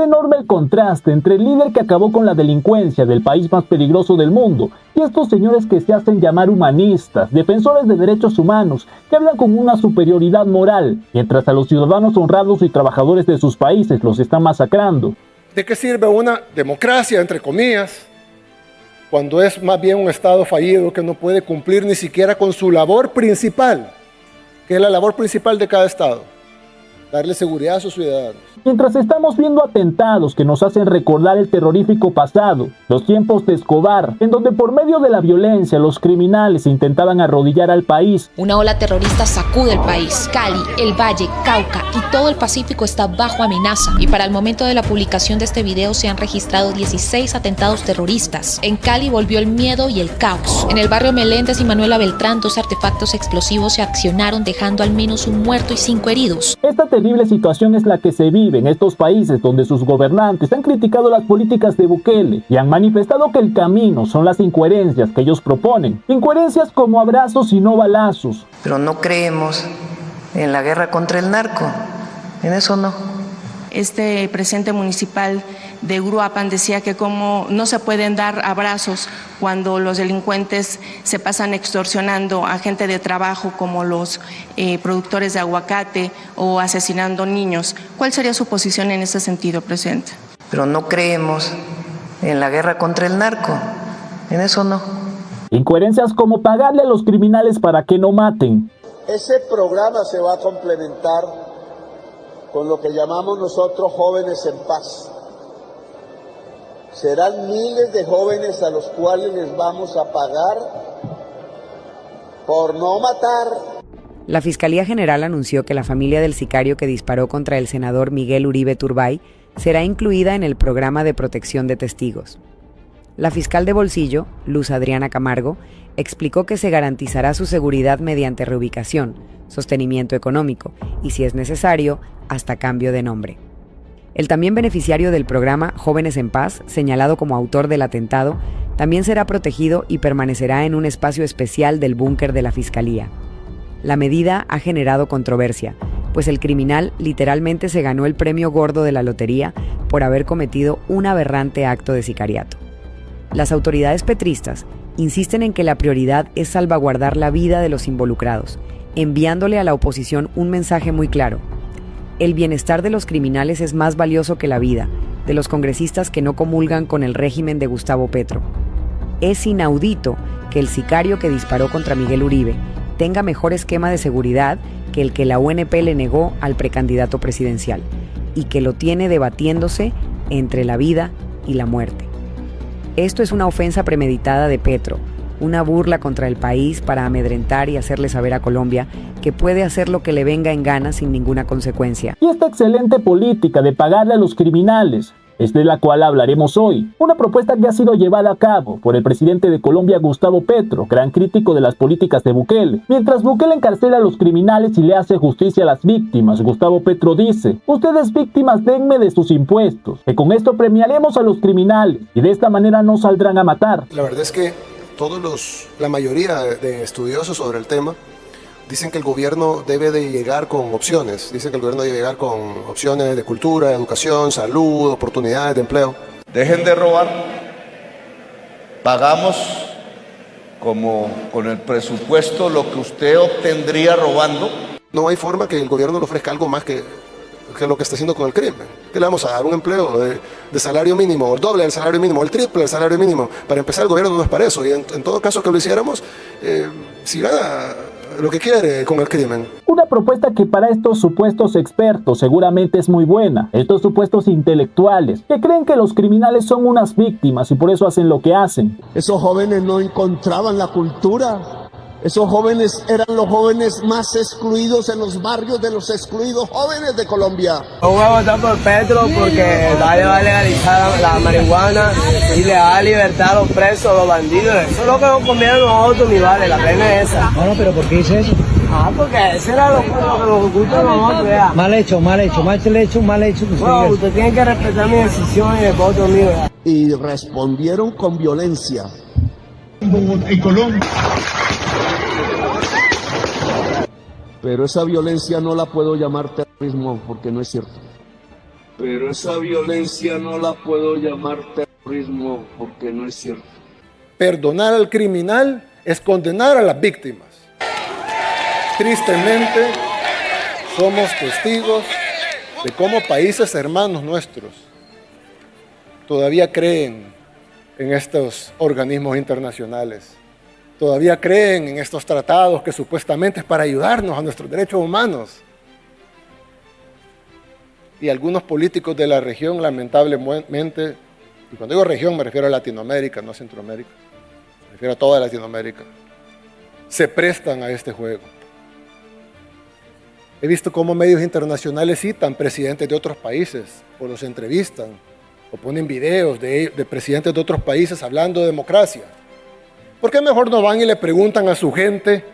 enorme el contraste entre el líder que acabó con la delincuencia del país más peligroso del mundo y estos señores que se hacen llamar humanistas, defensores de derechos humanos, que hablan con una superioridad moral, mientras a los ciudadanos honrados y trabajadores de sus países los están masacrando. ¿De qué sirve una democracia, entre comillas, cuando es más bien un Estado fallido que no puede cumplir ni siquiera con su labor principal, que es la labor principal de cada Estado? Darle seguridad a sus ciudadanos. Mientras estamos viendo atentados que nos hacen recordar el terrorífico pasado, los tiempos de Escobar, en donde por medio de la violencia los criminales intentaban arrodillar al país. Una ola terrorista sacude el país. Cali, el Valle, Cauca y todo el Pacífico está bajo amenaza. Y para el momento de la publicación de este video se han registrado 16 atentados terroristas. En Cali volvió el miedo y el caos. En el barrio Meléndez y Manuela Beltrán, 2 artefactos explosivos se accionaron dejando al menos un muerto y 5 heridos. Esta terrible situación es la que se vive en estos países donde sus gobernantes han criticado las políticas de Bukele y han manifestado que el camino son las incoherencias que ellos proponen. Incoherencias como abrazos y no balazos. Pero no creemos en la guerra contra el narco, en eso no. Este presidente municipal de Uruapan decía que como no se pueden dar abrazos cuando los delincuentes se pasan extorsionando a gente de trabajo como los productores de aguacate o asesinando niños. ¿Cuál sería su posición en ese sentido, presidente? Pero no creemos en la guerra contra el narco, en eso no. Incoherencias como pagarle a los criminales para que no maten. Ese programa se va a complementar con lo que llamamos nosotros jóvenes en paz. Serán miles de jóvenes a los cuales les vamos a pagar por no matar. La Fiscalía General anunció que la familia del sicario que disparó contra el senador Miguel Uribe Turbay será incluida en el programa de protección de testigos. La fiscal de Bolsillo, Luz Adriana Camargo, explicó que se garantizará su seguridad mediante reubicación, sostenimiento económico y, si es necesario, hasta cambio de nombre. El también beneficiario del programa Jóvenes en Paz, señalado como autor del atentado, también será protegido y permanecerá en un espacio especial del búnker de la Fiscalía. La medida ha generado controversia, pues el criminal literalmente se ganó el premio gordo de la lotería por haber cometido un aberrante acto de sicariato. Las autoridades petristas insisten en que la prioridad es salvaguardar la vida de los involucrados, enviándole a la oposición un mensaje muy claro. El bienestar de los criminales es más valioso que la vida de los congresistas que no comulgan con el régimen de Gustavo Petro. Es inaudito que el sicario que disparó contra Miguel Uribe tenga mejor esquema de seguridad que el que la UNP le negó al precandidato presidencial y que lo tiene debatiéndose entre la vida y la muerte. Esto es una ofensa premeditada de Petro, una burla contra el país para amedrentar y hacerle saber a Colombia que puede hacer lo que le venga en gana sin ninguna consecuencia. Y esta excelente política de pagarle a los criminales es de la cual hablaremos hoy. Una propuesta que ha sido llevada a cabo por el presidente de Colombia, Gustavo Petro, gran crítico de las políticas de Bukele. Mientras Bukele encarcela a los criminales y le hace justicia a las víctimas, Gustavo Petro dice: ustedes víctimas, denme de sus impuestos, que con esto premiaremos a los criminales y de esta manera no saldrán a matar. La verdad es que la mayoría de estudiosos sobre el tema dicen que el gobierno debe de llegar con opciones. Dicen que el gobierno debe llegar con opciones de cultura, educación, salud, oportunidades de empleo. Dejen de robar. Pagamos como con el presupuesto lo que usted obtendría robando. No hay forma que el gobierno le ofrezca algo más que lo que está haciendo con el crimen. ¿Qué le vamos a dar? Un empleo de salario mínimo, el doble del salario mínimo, el triple del salario mínimo. Para empezar, el gobierno no es para eso. Y en todo caso que lo hiciéramos, si gana lo que quiere con el crimen. Una propuesta que para estos supuestos expertos seguramente es muy buena. Estos supuestos intelectuales que creen que los criminales son unas víctimas y por eso hacen lo que hacen. Esos jóvenes no encontraban la cultura. Esos jóvenes eran los jóvenes más excluidos en los barrios de los excluidos jóvenes de Colombia. Yo voy a votar por Petro porque va a legalizar la marihuana y le da libertad a los presos, a los bandidos. Eso es lo que nos conviene a nosotros, mi vale, la pena es esa. Bueno, pero ¿por qué dice eso? Porque ese era lo que nos gusta a nosotros, ya. Mal hecho. Bueno, usted tiene que respetar mi decisión y el voto mío, ya. Y respondieron con violencia. En Colombia. Pero esa violencia no la puedo llamar terrorismo porque no es cierto. pero esa violencia no la puedo llamar terrorismo porque no es cierto. Perdonar al criminal es condenar a las víctimas. Tristemente, somos testigos de cómo países hermanos nuestros todavía creen en estos organismos internacionales, todavía creen en estos tratados que supuestamente es para ayudarnos a nuestros derechos humanos. Y algunos políticos de la región, lamentablemente, y cuando digo región me refiero a Latinoamérica, no a Centroamérica, me refiero a toda Latinoamérica, se prestan a este juego. He visto cómo medios internacionales citan presidentes de otros países o los entrevistan o ponen videos de presidentes de otros países hablando de democracia. ¿Por qué mejor no van y le preguntan a su gente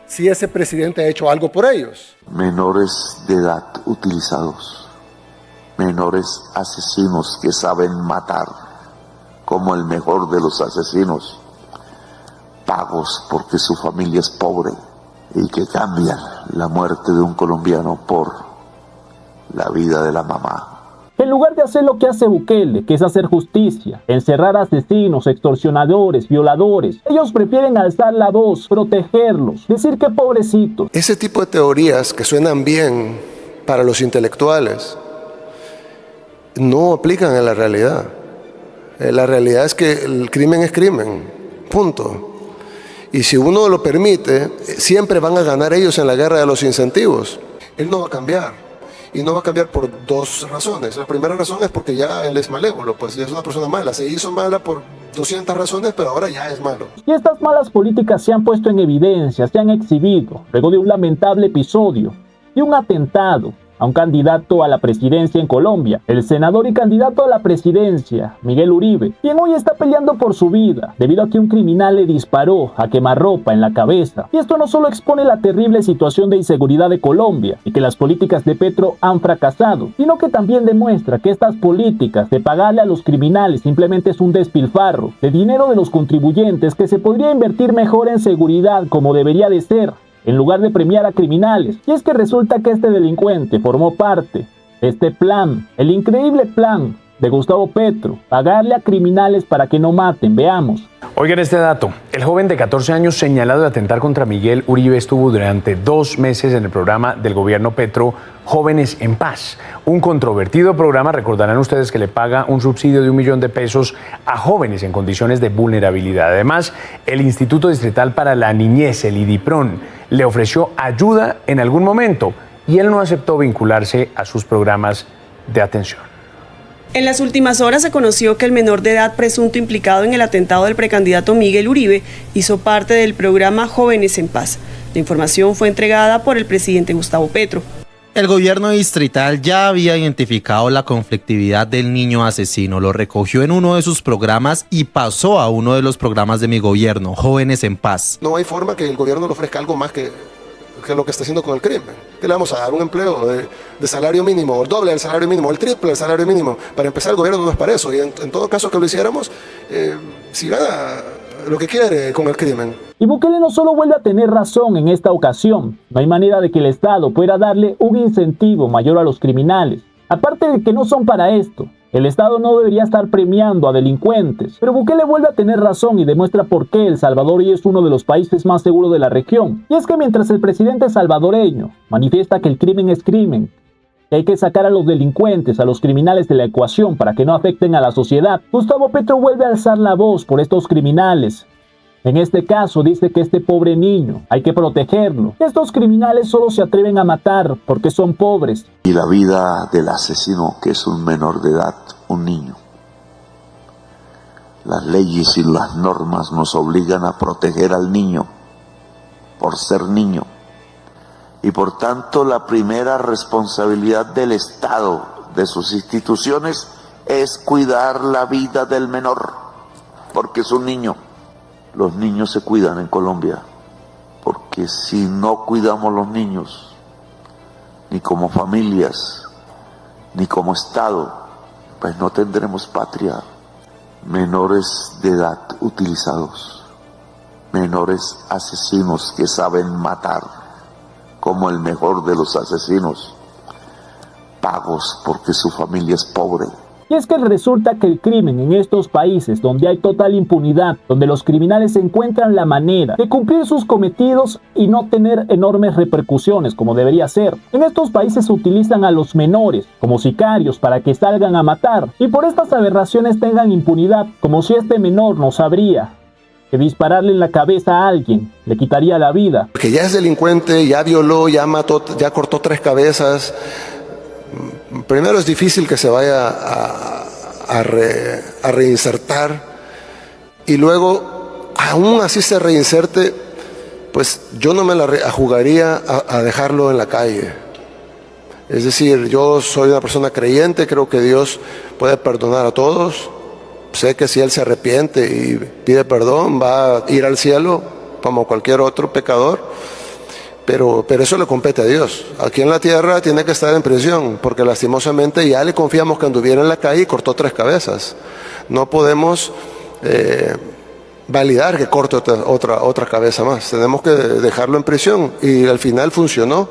si ese presidente ha hecho algo por ellos? Menores de edad utilizados, menores asesinos que saben matar, como el mejor de los asesinos, pagos porque su familia es pobre y que cambian la muerte de un colombiano por la vida de la mamá. En lugar de hacer lo que hace Bukele, que es hacer justicia, encerrar asesinos, extorsionadores, violadores, ellos prefieren alzar la voz, protegerlos, decir que pobrecitos. Ese tipo de teorías que suenan bien para los intelectuales no aplican en la realidad. La realidad es que el crimen es crimen, punto. Y si uno lo permite, siempre van a ganar ellos en la guerra de los incentivos. Él no va a cambiar. Y no va a cambiar por dos razones. La primera razón es porque ya él es malévolo, pues ya es una persona mala. Se hizo mala por 200 razones, pero ahora ya es malo. Y estas malas políticas se han puesto en evidencia, se han exhibido, luego de un lamentable episodio y un atentado a un candidato a la presidencia en Colombia, el senador y candidato a la presidencia, Miguel Uribe, quien hoy está peleando por su vida, debido a que un criminal le disparó a quemarropa en la cabeza. Y esto no solo expone la terrible situación de inseguridad de Colombia y que las políticas de Petro han fracasado, sino que también demuestra que estas políticas de pagarle a los criminales simplemente es un despilfarro de dinero de los contribuyentes que se podría invertir mejor en seguridad como debería de ser, en lugar de premiar a criminales. Y es que resulta que este delincuente formó parte de este plan, el increíble plan de Gustavo Petro, pagarle a criminales para que no maten. Veamos. Oigan este dato, el joven de 14 años señalado de atentar contra Miguel Uribe estuvo durante 2 meses en el programa del gobierno Petro, Jóvenes en Paz, un controvertido programa, recordarán ustedes, que le paga un subsidio de $1 millón a jóvenes en condiciones de vulnerabilidad. Además, el Instituto Distrital para la Niñez, el IDIPRON, le ofreció ayuda en algún momento y él no aceptó vincularse a sus programas de atención. En las últimas horas se conoció que el menor de edad presunto implicado en el atentado del precandidato Miguel Uribe hizo parte del programa Jóvenes en Paz. La información fue entregada por el presidente Gustavo Petro. El gobierno distrital ya había identificado la conflictividad del niño asesino, lo recogió en uno de sus programas y pasó a uno de los programas de mi gobierno, Jóvenes en Paz. No hay forma que el gobierno le ofrezca algo más que lo que está haciendo con el crimen. ¿Qué le vamos a dar? Un empleo de salario mínimo, el doble del salario mínimo, el triple del salario mínimo. Para empezar, el gobierno no es para eso. Y en todo caso que lo hiciéramos, si gana lo que quiere con el crimen. Y Bukele no solo vuelve a tener razón en esta ocasión, no hay manera de que el Estado pueda darle un incentivo mayor a los criminales. Aparte de que no son para esto, el Estado no debería estar premiando a delincuentes. Pero Bukele vuelve a tener razón y demuestra por qué El Salvador hoy es uno de los países más seguros de la región. Y es que mientras el presidente salvadoreño manifiesta que el crimen es crimen, que hay que sacar a los delincuentes, a los criminales de la ecuación para que no afecten a la sociedad, Gustavo Petro vuelve a alzar la voz por estos criminales. En este caso dice que este pobre niño hay que protegerlo. Estos criminales solo se atreven a matar porque son pobres. Y la vida del asesino, que es un menor de edad, un niño. Las leyes y las normas nos obligan a proteger al niño por ser niño. Y por tanto la primera responsabilidad del Estado, de sus instituciones, es cuidar la vida del menor, porque es un niño. Los niños se cuidan en Colombia, porque si no cuidamos los niños, ni como familias, ni como Estado, pues no tendremos patria. Menores de edad utilizados, menores asesinos que saben matar, como el mejor de los asesinos, pagos porque su familia es pobre. Y es que resulta que el crimen en estos países donde hay total impunidad, donde los criminales encuentran la manera de cumplir sus cometidos y no tener enormes repercusiones como debería ser. En estos países se utilizan a los menores como sicarios para que salgan a matar y por estas aberraciones tengan impunidad, como si este menor no sabría que dispararle en la cabeza a alguien le quitaría la vida. Que ya es delincuente, ya violó, ya mató, ya cortó 3 cabezas. Primero es difícil que se vaya a reinsertar y luego, aún así se reinserte, pues yo no me la jugaría a dejarlo en la calle. Es decir, yo soy una persona creyente, creo que Dios puede perdonar a todos. Sé que si él se arrepiente y pide perdón, va a ir al cielo como cualquier otro pecador. Pero eso le compete a Dios. Aquí en la tierra tiene que estar en prisión, porque lastimosamente ya le confiamos que anduviera en la calle y cortó 3 cabezas. No podemos validar que corte otra cabeza más. Tenemos que dejarlo en prisión y al final funcionó.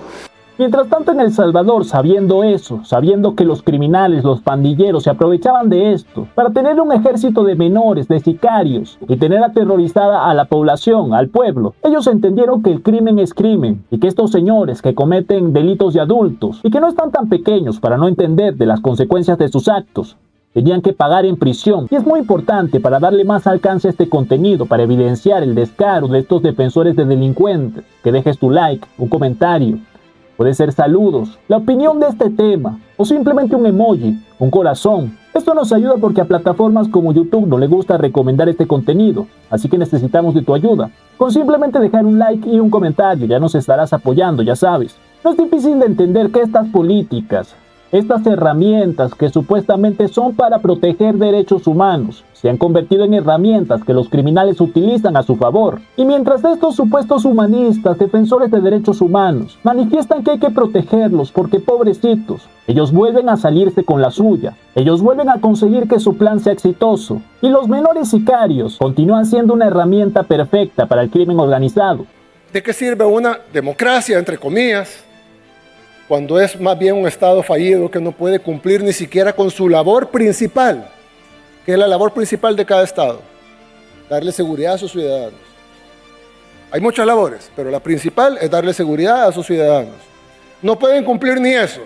Mientras tanto, en El Salvador, sabiendo eso, sabiendo que los criminales, los pandilleros se aprovechaban de esto para tener un ejército de menores, de sicarios y tener aterrorizada a la población, al pueblo, ellos entendieron que el crimen es crimen y que estos señores que cometen delitos de adultos y que no están tan pequeños para no entender de las consecuencias de sus actos, tenían que pagar en prisión. Y es muy importante para darle más alcance a este contenido, para evidenciar el descaro de estos defensores de delincuentes, que dejes tu like, un comentario. Puede ser saludos, la opinión de este tema o simplemente un emoji, un corazón. Esto nos ayuda porque a plataformas como YouTube no le gusta recomendar este contenido, así que necesitamos de tu ayuda. Con simplemente dejar un like y un comentario ya nos estarás apoyando, ya sabes. No es difícil de entender que estas políticas, estas herramientas que supuestamente son para proteger derechos humanos, se han convertido en herramientas que los criminales utilizan a su favor. Y mientras estos supuestos humanistas, defensores de derechos humanos, manifiestan que hay que protegerlos porque pobrecitos, ellos vuelven a salirse con la suya. Ellos vuelven a conseguir que su plan sea exitoso. Y los menores sicarios continúan siendo una herramienta perfecta para el crimen organizado. ¿De qué sirve una democracia, entre comillas, cuando es más bien un Estado fallido que no puede cumplir ni siquiera con su labor principal, que es la labor principal de cada Estado, darle seguridad a sus ciudadanos? Hay muchas labores, pero la principal es darle seguridad a sus ciudadanos. No pueden cumplir ni eso.